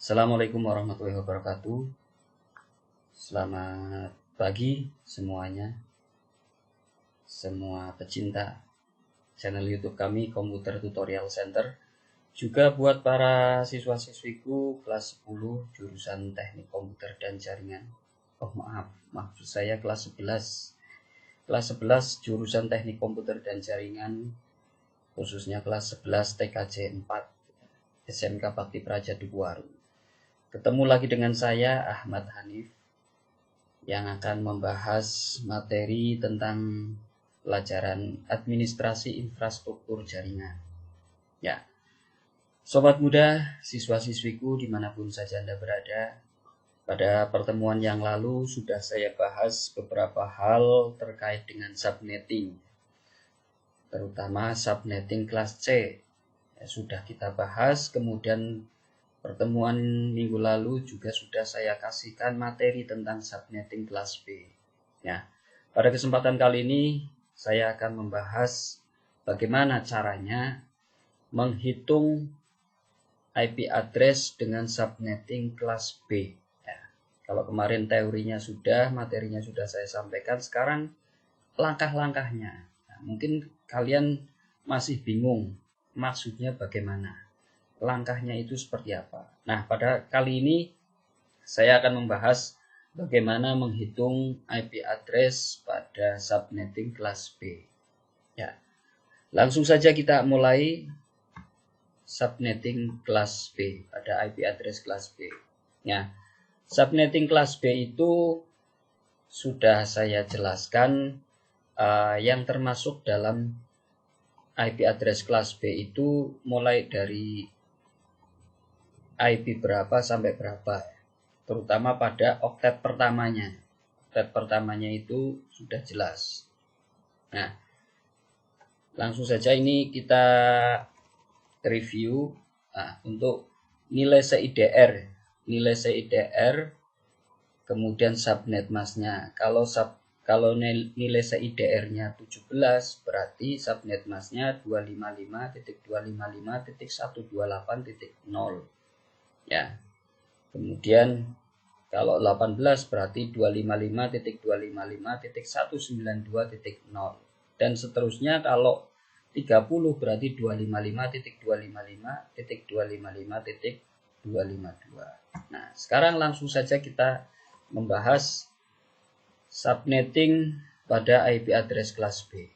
Assalamualaikum warahmatullahi wabarakatuh. Selamat pagi semuanya, semua pecinta channel YouTube kami Komputer Tutorial Center. Juga buat para siswa-siswiku kelas 10 jurusan Teknik Komputer dan Jaringan. Maksud saya kelas 11. Kelas 11 jurusan Teknik Komputer dan Jaringan, khususnya kelas 11 TKJ 4 SMK Bakti Praja Dukuharu. Ketemu lagi dengan saya Ahmad Hanif yang akan membahas materi tentang pelajaran administrasi infrastruktur jaringan. Ya, sobat muda, siswa-siswiku dimanapun saja Anda berada, pada pertemuan yang lalu sudah saya bahas beberapa hal terkait dengan subnetting, terutama subnetting kelas C. Ya, sudah kita bahas, kemudian pertemuan minggu lalu juga sudah saya kasihkan materi tentang subnetting kelas B. Ya, pada kesempatan kali ini saya akan membahas bagaimana caranya menghitung IP address dengan subnetting kelas B. Ya, kalau kemarin teorinya sudah, materinya sudah saya sampaikan, sekarang langkah-langkahnya. Nah, mungkin kalian masih bingung maksudnya bagaimana. Langkahnya itu seperti apa. Nah, pada kali ini saya akan membahas bagaimana menghitung IP address pada subnetting kelas B. Ya, langsung saja kita mulai subnetting kelas B pada IP address kelas B. Ya, subnetting kelas B itu sudah saya jelaskan yang termasuk dalam IP address kelas B itu mulai dari IP berapa sampai berapa, terutama pada oktet pertamanya. Oktet pertamanya itu sudah jelas. Nah, langsung saja ini kita review untuk nilai CIDR. Nilai CIDR, kemudian subnet masknya. Kalau nilai CIDR-nya 17, berarti subnet masknya 255.255.128.0. Ya, kemudian kalau 18 berarti 255.255.192.0 dan seterusnya. Kalau 30 berarti 255.255.255.252. Nah, sekarang langsung saja kita membahas subnetting pada IP address kelas B.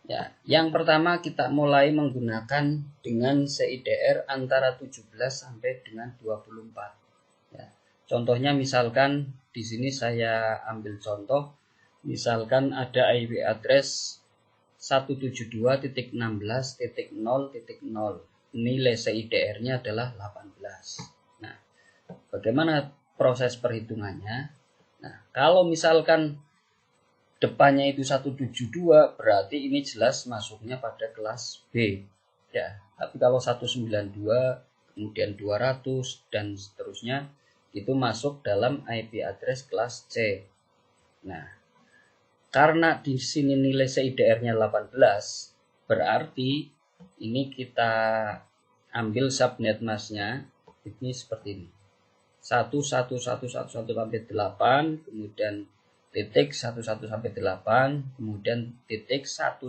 Ya, yang pertama kita mulai menggunakan dengan CIDR antara 17 sampai dengan 24. Ya, contohnya misalkan di sini saya ambil contoh, misalkan ada IP address 172.16.0.0. Nilai CIDR-nya adalah 18. Nah, bagaimana proses perhitungannya? Nah, kalau misalkan depannya itu 172, berarti ini jelas masuknya pada kelas B. Ya, tapi kalau 192, kemudian 200 dan seterusnya, itu masuk dalam IP address kelas C. Nah, karena di sini nilai CIDR-nya 18, berarti ini kita ambil subnet masknya ini seperti ini. 11111 sampai 8, kemudian titik 11 sampai 8, kemudian titik 11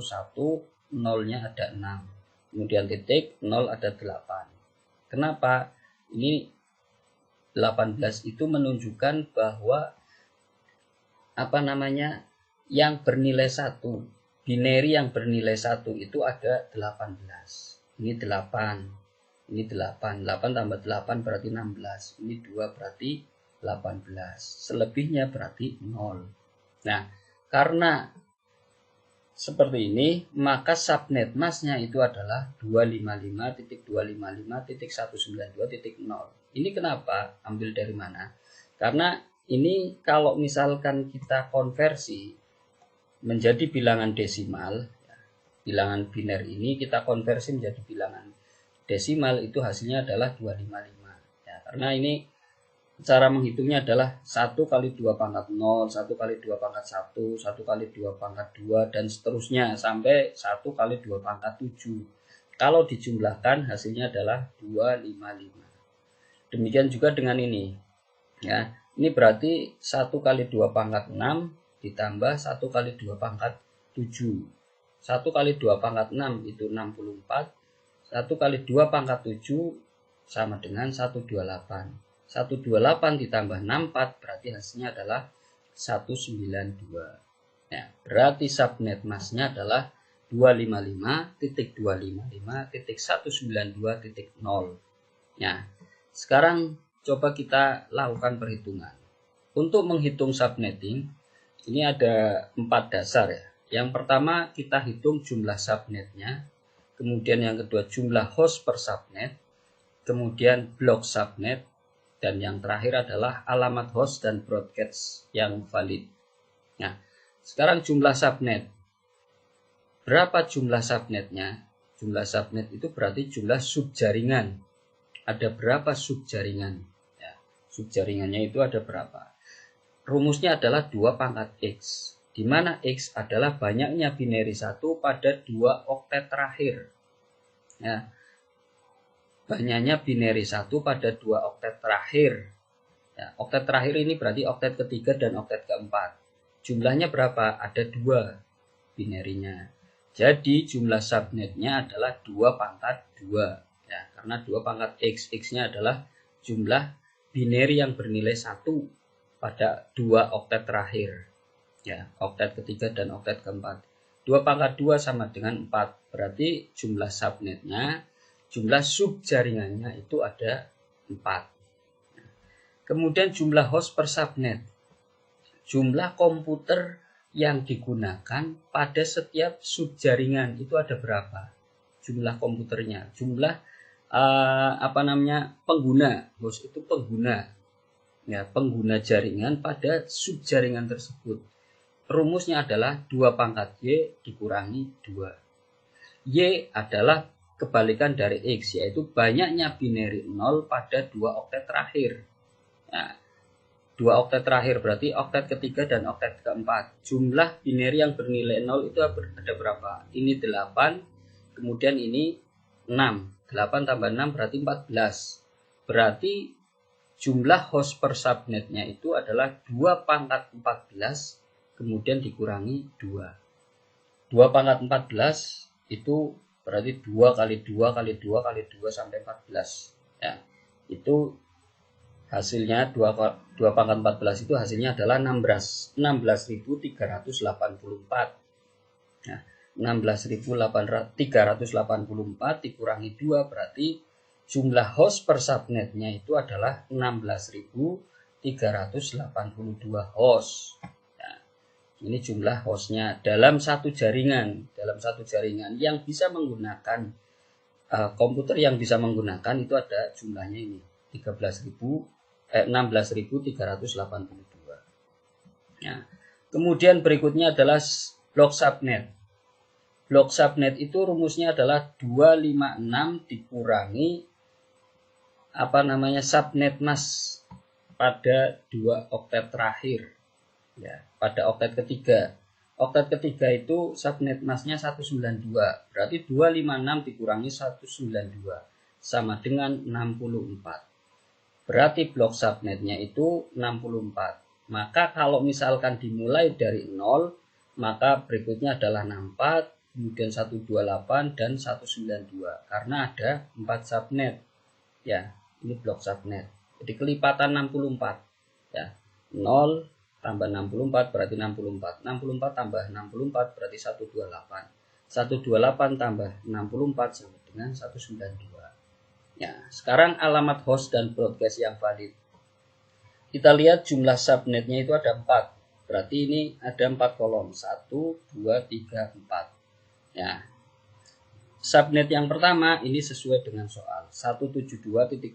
nolnya ada 6, kemudian titik 0 ada 8. Kenapa? Ini 18 itu menunjukkan bahwa yang bernilai 1, binary yang bernilai 1 itu ada 18. Ini 8, ini 8, 8 tambah 8 berarti 16, ini 2 berarti 18, selebihnya berarti 0. Nah, karena seperti ini, maka subnet masknya itu adalah 255.255.192.0. Ini kenapa? Ambil dari mana? Karena ini kalau misalkan kita konversi menjadi bilangan desimal, bilangan biner ini kita konversi menjadi bilangan desimal, itu hasilnya adalah 255. Ya, karena ini cara menghitungnya adalah 1 kali 2 pangkat 0, 1 kali 2 pangkat 1, 1 kali 2 pangkat 2, dan seterusnya sampai 1 kali 2 pangkat 7. Kalau dijumlahkan hasilnya adalah 255. Demikian juga dengan ini. Ya, ini berarti 1 kali 2 pangkat 6 ditambah 1 kali 2 pangkat 7. 1 kali 2 pangkat 6 itu 64. 1 kali 2 pangkat 7 sama dengan 128. 128 ditambah 64 berarti hasilnya adalah 192. Ya, berarti subnet massnya adalah 255.255.192.0. Ya, sekarang coba kita lakukan perhitungan. Untuk menghitung subnetting, ini ada 4 dasar ya. Yang pertama kita hitung jumlah subnetnya, kemudian yang kedua jumlah host per subnet, kemudian blok subnet, dan yang terakhir adalah alamat host dan broadcast yang valid. Nah, sekarang jumlah subnet. Berapa jumlah subnetnya? Jumlah subnet itu berarti jumlah subjaringan. Ada berapa subjaringan? Ya, subjaringannya itu ada berapa? Rumusnya adalah 2 pangkat X, di mana X adalah banyaknya binary 1 pada 2 oktet terakhir. Ya, banyaknya binary 1 pada 2 oktet terakhir. Ya, oktet terakhir ini berarti oktet ketiga dan oktet keempat. Jumlahnya berapa? Ada 2 binary-nya. Jadi jumlah subnetnya adalah 2 pangkat 2. Ya, karena 2 pangkat X. X-nya adalah jumlah binary yang bernilai 1 pada 2 oktet terakhir. Ya, oktet ketiga dan oktet keempat. 2 pangkat 2 sama dengan 4. Berarti jumlah subnetnya, jumlah subjaringannya itu ada 4. Kemudian jumlah host per subnet. Jumlah komputer yang digunakan pada setiap subjaringan itu ada berapa? Jumlah komputernya, jumlah pengguna. Host itu pengguna. Ya, pengguna jaringan pada subjaringan tersebut. Rumusnya adalah 2 pangkat Y dikurangi 2. Y adalah kebalikan dari X, yaitu banyaknya binary 0 pada 2 oktet terakhir. Nah, 2 oktet terakhir berarti oktet ketiga dan oktet keempat. Jumlah binary yang bernilai 0 itu ada berapa? Ini 8, kemudian ini 6. 8 tambah 6 berarti 14. Berarti jumlah host per subnetnya itu adalah 2 pangkat 14, kemudian dikurangi 2. 2 pangkat 14 itu berarti 2 kali 2 kali 2 kali 2 sampai 14. Ya, itu hasilnya 2 pangkat 14 itu hasilnya adalah 16.384. Nah, 16.384 dikurangi 2 berarti jumlah host per subnetnya itu adalah 16.382 host. Nah, ini jumlah hostnya dalam satu jaringan. Dalam satu jaringan yang bisa menggunakan komputer yang bisa menggunakan itu ada jumlahnya ini 16.382. Ya. Kemudian berikutnya adalah blok subnet. Blok subnet itu rumusnya adalah 256 dikurangi subnet mask pada 2 oktet terakhir. Ya, pada oktet ketiga. Oktet ketiga itu subnet masknya 192. Berarti 256 dikurangi 192 sama dengan 64. Berarti blok subnetnya itu 64. Maka kalau misalkan dimulai dari 0, maka berikutnya adalah 64, kemudian 128 dan 192. Karena ada 4 subnet. Ya, ini blok subnet. Jadi kelipatan 64. Ya, 0 tambah 64 berarti 64. 64 tambah 64 berarti 128. 128 tambah 64 sama dengan 192. Ya, sekarang alamat host dan broadcast yang valid. Kita lihat jumlah subnetnya itu ada 4. Berarti ini ada 4 kolom. 1, 2, 3, 4. Ya. Subnet yang pertama ini sesuai dengan soal. 172.16.0.0.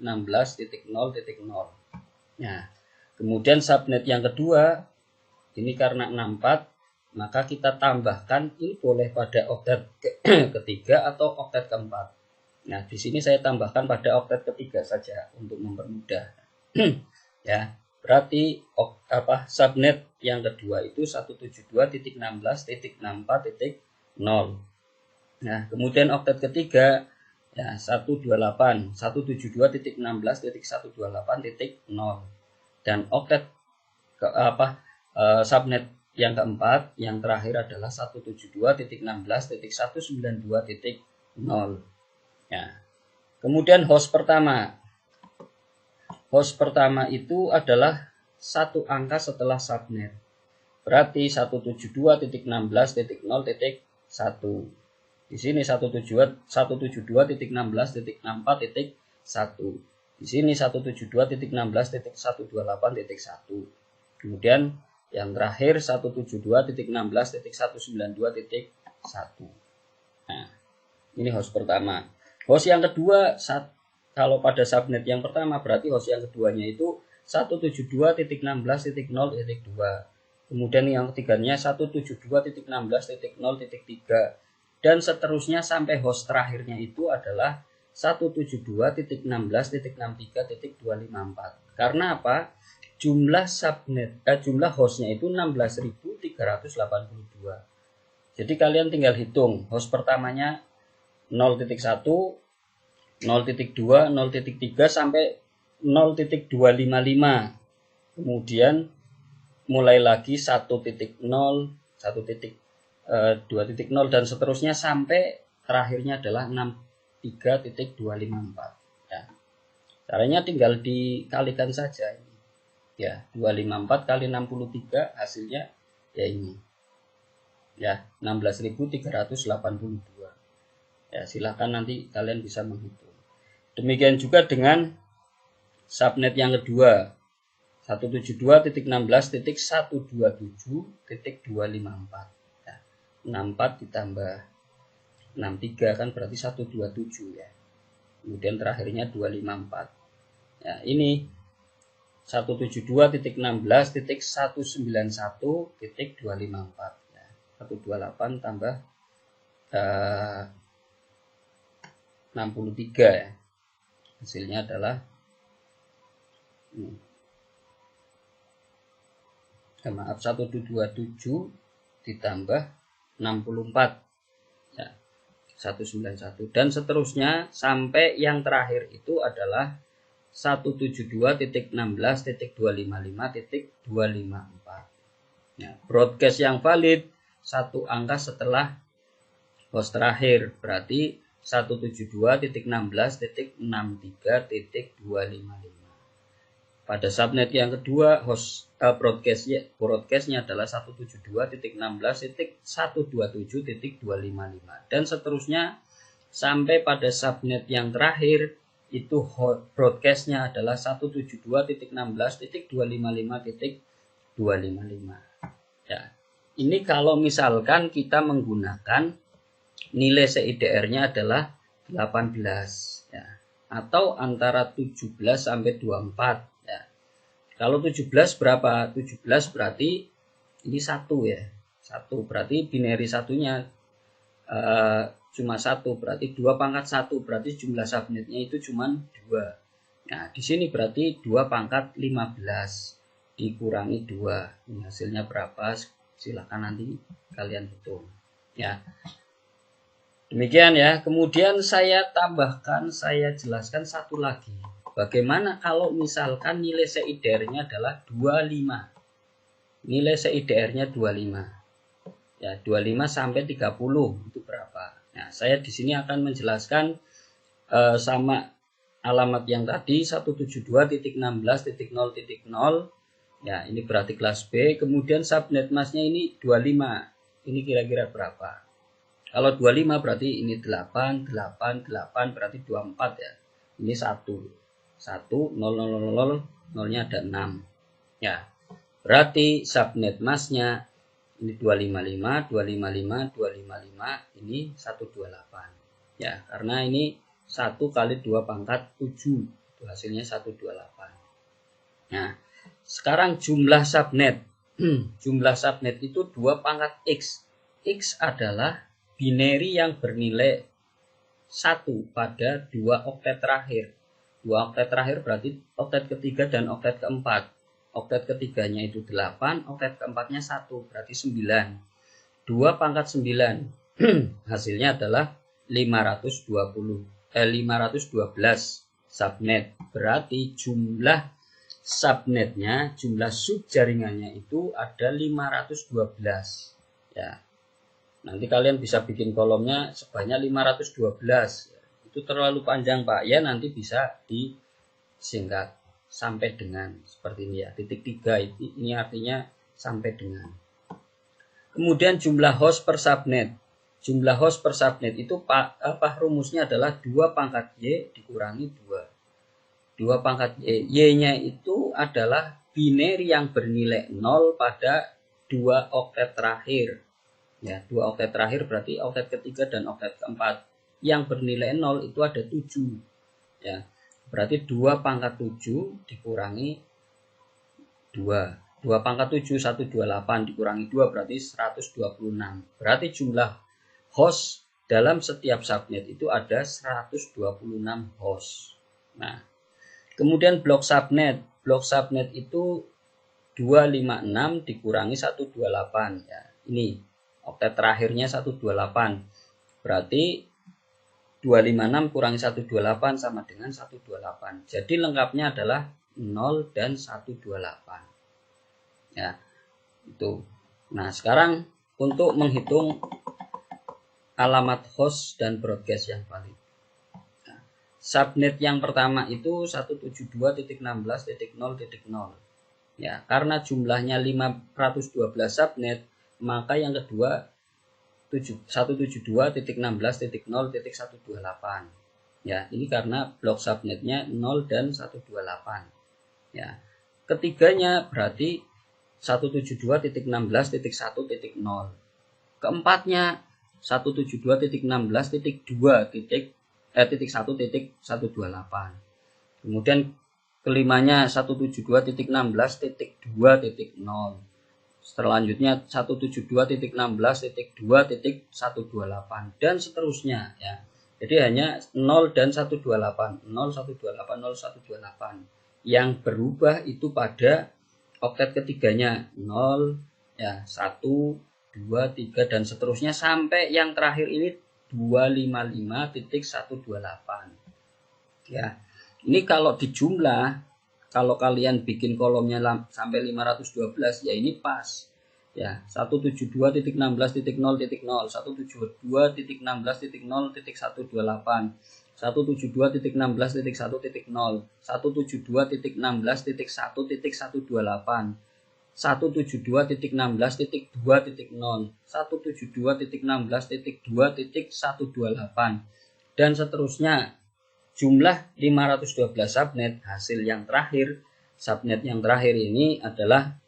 Ya. Kemudian subnet yang kedua ini karena 64, maka kita tambahkan ini boleh pada oktet ketiga atau oktet keempat. Nah, di sini saya tambahkan pada oktet ketiga saja untuk mempermudah. Ya, berarti subnet yang kedua itu 172.16.64.0. Nah, kemudian oktet ketiga Ya, 128, 172.16.128.0. Dan oktet subnet yang keempat, yang terakhir adalah 172.16.192.0. Ya. Kemudian host pertama. Host pertama itu adalah satu angka setelah subnet. Berarti 172.16.0.1. Di sini 172.16.64.1. Di sini 172.16.128.1. Kemudian yang terakhir 172.16.192.1. Nah, ini host pertama. Host yang kedua, kalau pada subnet yang pertama berarti host yang keduanya itu 172.16.0.2. Kemudian yang ketiganya 172.16.0.3. Dan seterusnya sampai host terakhirnya itu adalah 172.16.63.254. Karena apa? Jumlah hostnya itu 16.382. Jadi kalian tinggal hitung host pertamanya 0.1, 0.2, 0.3 sampai 0.255. Kemudian mulai lagi 1.0, 2.0 dan seterusnya sampai terakhirnya adalah 63.254. Ya. Caranya tinggal dikalikan saja ini. Ya, 254 kali 63 hasilnya ya ini. Ya, 16.382. Ya, silahkan nanti kalian bisa menghitung. Demikian juga dengan subnet yang kedua, 172.16.127.254. 64 ditambah 63 kan berarti 127 ya. Kemudian terakhirnya 254. Ya, ini 172.16.191.254 ya. 128 tambah 63 ya. Hasilnya adalah maaf 127 ditambah 64 ya, 191 dan seterusnya sampai yang terakhir itu adalah 172.16.255.254. Ya, broadcast yang valid satu angka setelah host terakhir berarti 172.16.63.255. Pada subnet yang kedua host broadcastnya adalah 172.16.127.255 dan seterusnya sampai pada subnet yang terakhir itu broadcastnya adalah 172.16.255.255. Ya, ini kalau misalkan kita menggunakan nilai CIDR-nya adalah 18 ya, atau antara 17 sampai 24. Kalau 17 berapa? 17 berarti ini 1 ya. 1 berarti binary satunya cuma 1. Berarti 2 pangkat 1. Berarti jumlah subnetnya itu cuma 2. Nah, di sini berarti 2 pangkat 15 dikurangi 2. Ini hasilnya berapa? Silahkan nanti kalian hitung. Ya. Demikian ya. Kemudian saya jelaskan satu lagi. Bagaimana kalau misalkan nilai CIDR-nya adalah 25. Nilai CIDR-nya 25. Ya, 25 sampai 30 itu berapa? Nah, saya di sini akan menjelaskan sama alamat yang tadi 172.16.0.0. Ya, ini berarti kelas B. Kemudian subnet masnya ini 25. Ini kira-kira berapa? Kalau 25 berarti ini 8, 8, 8 berarti 24 ya. Ini 1. 1, 0, 0, 0, 0, nya ada 6. Ya, berarti subnet masnya ini 255, 255, 255, ini 128. Ya, karena ini 1 kali 2 pangkat 7. Itu hasilnya 128. Nah, sekarang jumlah subnet. Jumlah subnet itu 2 pangkat X. X adalah binary yang bernilai 1 pada 2 oktet terakhir. 2 oktet terakhir berarti oktet ketiga dan oktet keempat. Oktet ketiganya itu 8, oktet keempatnya 1, berarti 9. 2 pangkat 9. Hasilnya adalah 520. 512 subnet. Berarti jumlah subnetnya, jumlah subjaringannya itu ada 512 ya. Nanti kalian bisa bikin kolomnya sebanyak 512. Itu terlalu panjang Pak ya, nanti bisa disingkat sampai dengan seperti ini ya. Titik 3 ini artinya sampai dengan. Kemudian jumlah host per subnet. Jumlah host per subnet itu rumusnya adalah 2 pangkat Y dikurangi 2. 2 pangkat Y. Y-nya itu adalah binary yang bernilai 0 pada 2 oktet terakhir. Ya, 2 oktet terakhir berarti oktet ketiga dan oktet keempat. Yang bernilai 0 itu ada 7. Ya, berarti 2 pangkat 7 dikurangi 2. 2 pangkat 7, 128 dikurangi 2 berarti 126. Berarti jumlah host dalam setiap subnet itu ada 126 host. Nah, kemudian blok subnet. Blok subnet itu 256 dikurangi 128 ya. Ini oktet terakhirnya 128. Berarti 256 kurangi 128 sama dengan 128. Jadi lengkapnya adalah 0 dan 128. Ya. Itu. Nah, sekarang untuk menghitung alamat host dan broadcast yang valid. Subnet yang pertama itu 172.16.0.0. Ya, karena jumlahnya 512 subnet, maka yang kedua 172.16.0.128. Ya, ini karena blok subnetnya 0 dan 128. Ya. Ketiganya berarti 172.16.1.0. Keempatnya 172.16.2.1.128. Kemudian kelimanya 172.16.2.0. Selanjutnya 172.16.2.128 dan seterusnya ya. Jadi hanya 0 dan 128, 0 128 0 128. Yang berubah itu pada oktet ketiganya 0 ya, 1 2 3 dan seterusnya sampai yang terakhir ini 255.128. Ya. Ini kalau dijumlah, kalau kalian bikin kolomnya sampai 512 ya ini pas. Ya, 172.16.0.0, 172.16.0.128, 172.16.1.0, 172.16.1.128, 172.16.2.0, 172.16.2.128 dan seterusnya. Jumlah 512 subnet, hasil yang terakhir, subnet yang terakhir ini adalah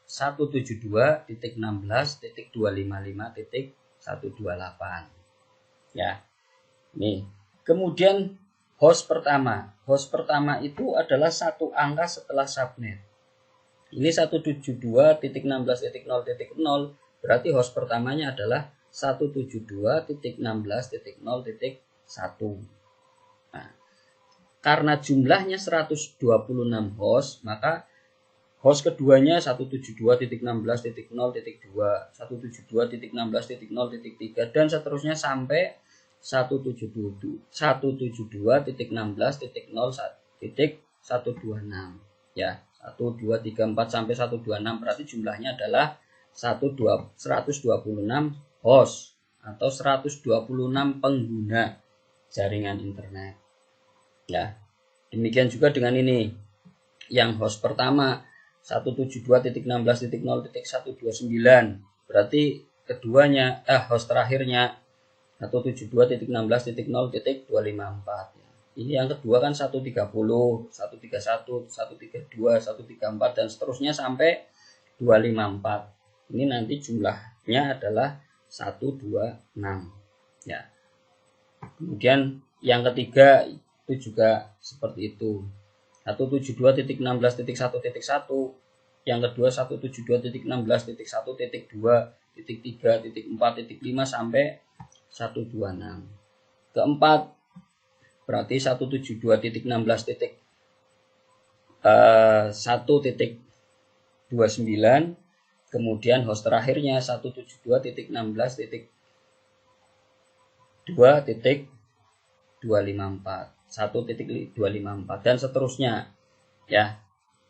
172.16.255.128. Ya. Nih. Kemudian host pertama. Host pertama itu adalah satu angka setelah subnet. Ini 172.16.0.0 berarti host pertamanya adalah 172.16.0.1. Nah, karena jumlahnya 126 host, maka host keduanya 172.16.0.2, 172.16.0.3 dan seterusnya sampai 172.16.0.126 ya. 1 2 3 4 sampai 126 berarti jumlahnya adalah 126 host atau 126 pengguna jaringan internet. Ya. Demikian juga dengan ini. Yang host pertama 172.16.0.129 berarti keduanya host terakhirnya 172.16.0.254. Ini yang kedua kan 130, 131, 132, 134 dan seterusnya sampai 254. Ini nanti jumlahnya adalah 126 ya. Kemudian yang ketiga itu juga seperti itu. 172.16.1.1, yang kedua 172.16.1.2.3.4.5 sampai 126. Keempat berarti 172.16.1.29, kemudian host terakhirnya 172.16.2.128 1.254, 1.254 dan seterusnya ya,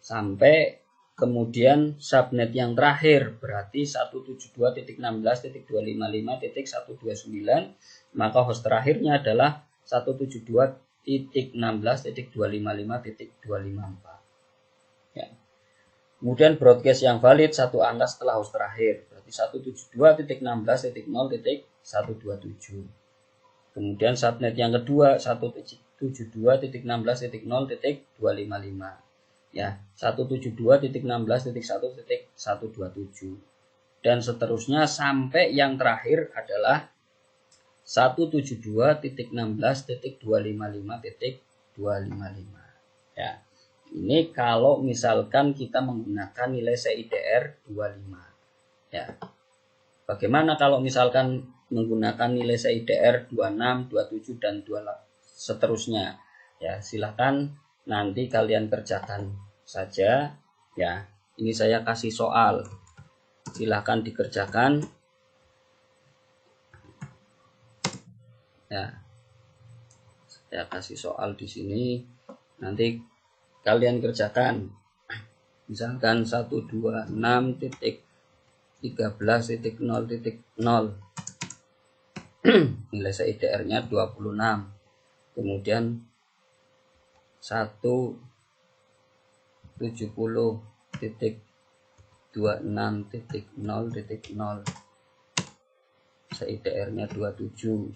sampai kemudian subnet yang terakhir berarti 172.16.255.129, maka host terakhirnya adalah 172.16.255.254 ya. Kemudian broadcast yang valid satu angka setelah host terakhir berarti 172.16.0.127. Kemudian subnet yang kedua 172.16.0.255 ya, 172.16.1.127 dan seterusnya sampai yang terakhir adalah 172.16.255.255 ya. Ini kalau misalkan kita menggunakan nilai CIDR 25 ya. Bagaimana kalau misalkan menggunakan nilai CIDR 26, 27 dan 28 seterusnya ya, silahkan nanti kalian kerjakan saja ya. Ini saya kasih soal, silahkan dikerjakan ya. Saya kasih soal di sini, nanti kalian kerjakan. Misalkan 126.13.0.0 nilai CIDR-nya 26. Kemudian 170.26.0.0 CIDR-nya 27.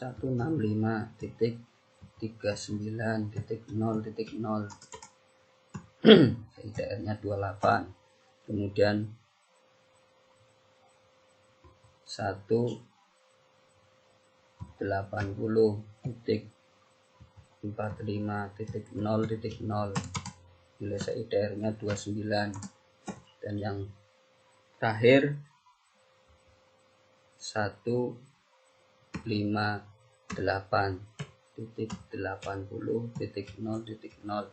165.39.0.0 CIDR-nya 28. Kemudian 180.45.0.0 nilai CIDR-nya 29. Dan yang terakhir 158.80.0.0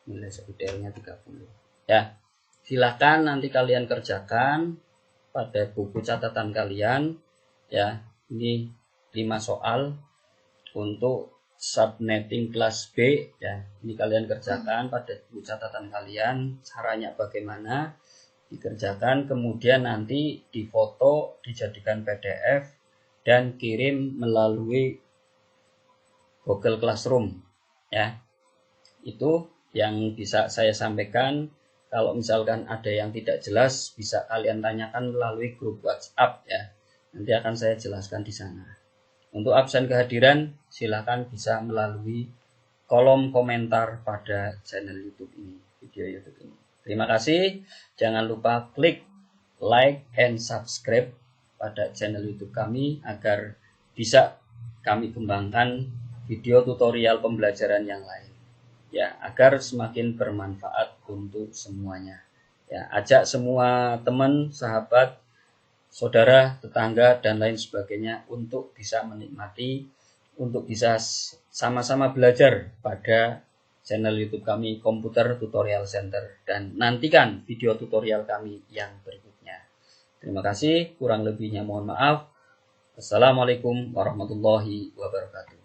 nilai CIDR-nya 30 ya. Silahkan nanti kalian kerjakan pada buku catatan kalian ya. Ini 5 soal untuk subnetting kelas B ya. Ini kalian kerjakan pada buku catatan kalian, caranya bagaimana dikerjakan, kemudian nanti difoto, dijadikan PDF dan kirim melalui Google Classroom ya. Itu yang bisa saya sampaikan. Kalau misalkan ada yang tidak jelas bisa kalian tanyakan melalui grup WhatsApp ya. Nanti akan saya jelaskan di sana. Untuk absen kehadiran silahkan bisa melalui kolom komentar pada channel YouTube ini, video YouTube ini. Terima kasih. Jangan lupa klik like and subscribe pada channel YouTube kami agar bisa kami kembangkan video tutorial pembelajaran yang lain. Ya, agar semakin bermanfaat untuk semuanya. Ya, ajak semua teman, sahabat, saudara, tetangga dan lain sebagainya untuk bisa menikmati, untuk bisa sama-sama belajar pada channel YouTube kami Komputer Tutorial Center, dan nantikan video tutorial kami yang berikutnya. Terima kasih, kurang lebihnya mohon maaf. Assalamualaikum warahmatullahi wabarakatuh.